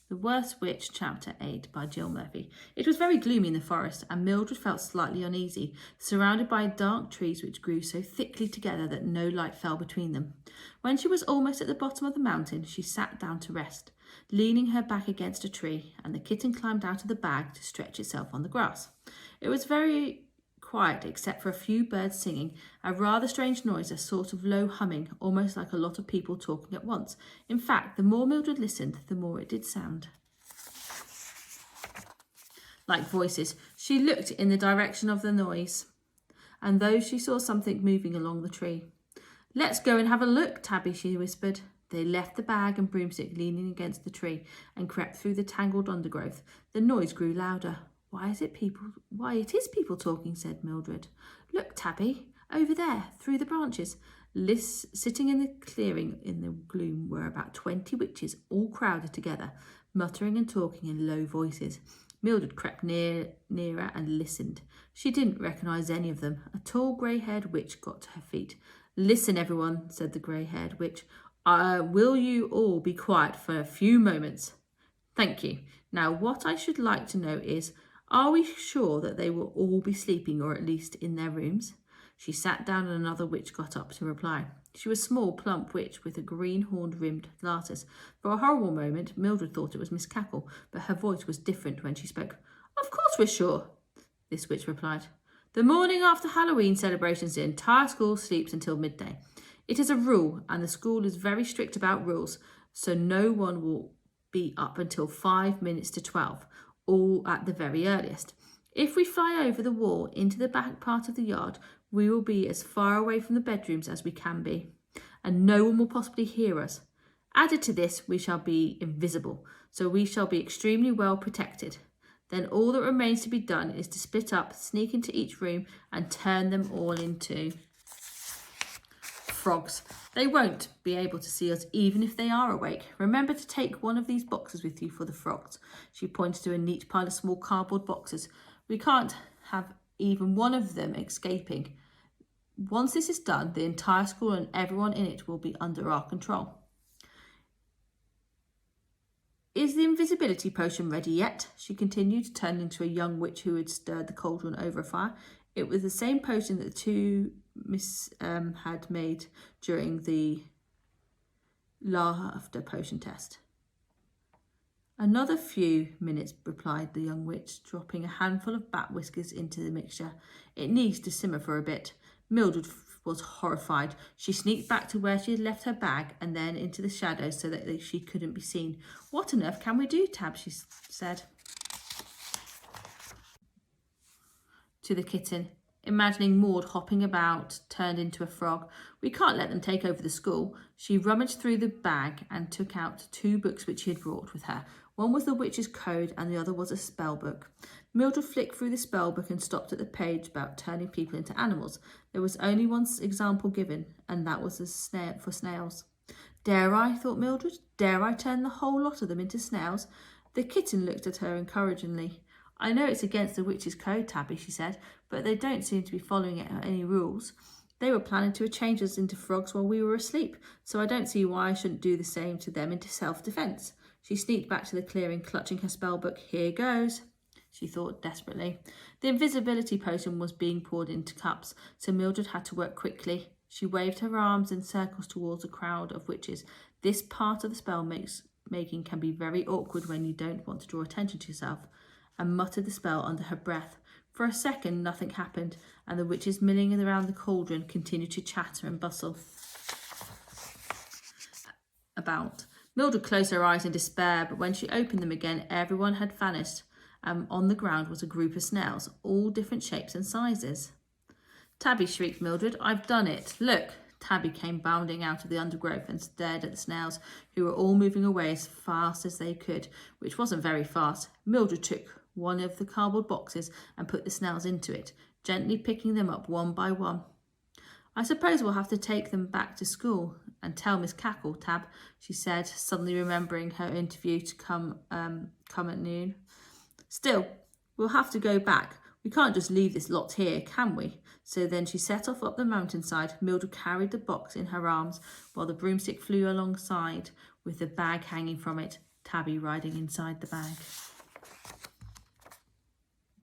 The Worst Witch, Chapter 8 by Jill Murphy. It was very gloomy in the forest, and Mildred felt slightly uneasy, surrounded by dark trees which grew so thickly together that no light fell between them. When she was almost at the bottom of the mountain, she sat down to rest, leaning her back against a tree, and the kitten climbed out of the bag to stretch itself on the grass. It was very quiet except for a few birds singing, a rather strange noise, a sort of low humming, almost like a lot of people talking at once. In fact, the more Mildred listened, the more it did sound like voices. She looked in the direction of the noise, and though she saw something moving along the tree. "Let's go and have a look, Tabby," she whispered. They left the bag and broomstick leaning against the tree and crept through the tangled undergrowth. The noise grew louder. Why, it is people talking," said Mildred. "Look, Tabby, over there, through the branches." Sitting in the clearing in the gloom were about 20 witches, all crowded together, muttering and talking in low voices. Mildred crept nearer and listened. She didn't recognise any of them. A tall grey-haired witch got to her feet. "Listen, everyone," said the grey-haired witch. "Will you all be quiet for a few moments?" "Thank you. Now, what I should like to know is, are we sure that they will all be sleeping, or at least in their rooms?" She sat down and another witch got up to reply. She was a small, plump witch with a green horn-rimmed glasses. For a horrible moment, Mildred thought it was Miss Cackle, but her voice was different when she spoke. "Of course we're sure," this witch replied. "The morning after Halloween celebrations, the entire school sleeps until midday. It is a rule, and the school is very strict about rules, so no one will be up until 5 minutes to 12, all at the very earliest. If we fly over the wall into the back part of the yard, we will be as far away from the bedrooms as we can be, and no one will possibly hear us. Added to this, we shall be invisible, so we shall be extremely well protected. Then all that remains to be done is to split up, sneak into each room, and turn them all into frogs. They won't be able to see us even if they are awake. Remember to take one of these boxes with you for the frogs." She pointed to a neat pile of small cardboard boxes. "We can't have even one of them escaping. Once this is done, the entire school and everyone in it will be under our control." "Is the invisibility potion ready yet?" she continued, turning to a young witch who had stirred the cauldron over a fire. It was the same potion that the two Miss had made during the laughter potion test. "Another few minutes," replied the young witch, dropping a handful of bat whiskers into the mixture. "It needs to simmer for a bit." Mildred was horrified. She sneaked back to where she had left her bag and then into the shadows so that she couldn't be seen. "What on earth can we do, Tab?" she said to the kitten, imagining Maud hopping about, turned into a frog. "We can't let them take over the school." She rummaged through the bag and took out 2 books which she had brought with her. One was the Witch's Code and the other was a spell book. Mildred flicked through the spell book and stopped at the page about turning people into animals. There was only one example given, and that was for snails. "Dare I?" thought Mildred. "Dare I turn the whole lot of them into snails?" The kitten looked at her encouragingly. "I know it's against the Witch's Code, Tabby," she said, "but they don't seem to be following any rules. They were planning to change us into frogs while we were asleep, so I don't see why I shouldn't do the same to them into self-defence." She sneaked back to the clearing, clutching her spell book. "Here goes," she thought desperately. The invisibility potion was being poured into cups, so Mildred had to work quickly. She waved her arms in circles towards a crowd of witches. This part of the spell making can be very awkward when you don't want to draw attention to yourself, and muttered the spell under her breath. For a second, nothing happened, and the witches milling around the cauldron continued to chatter and bustle about. Mildred closed her eyes in despair, but when she opened them again, everyone had vanished, and on the ground was a group of snails, all different shapes and sizes. "Tabby," shrieked Mildred, "I've done it! Look!" Tabby came bounding out of the undergrowth and stared at the snails, who were all moving away as fast as they could, which wasn't very fast. Mildred took one of the cardboard boxes and put the snails into it, gently picking them up one by one. "I suppose we'll have to take them back to school and tell Miss Cackle, Tab," she said, suddenly remembering her interview to come at noon. "Still, we'll have to go back. We can't just leave this lot here, can we?" So then she set off up the mountainside. Mildred carried the box in her arms while the broomstick flew alongside with the bag hanging from it. Tabby riding inside the bag.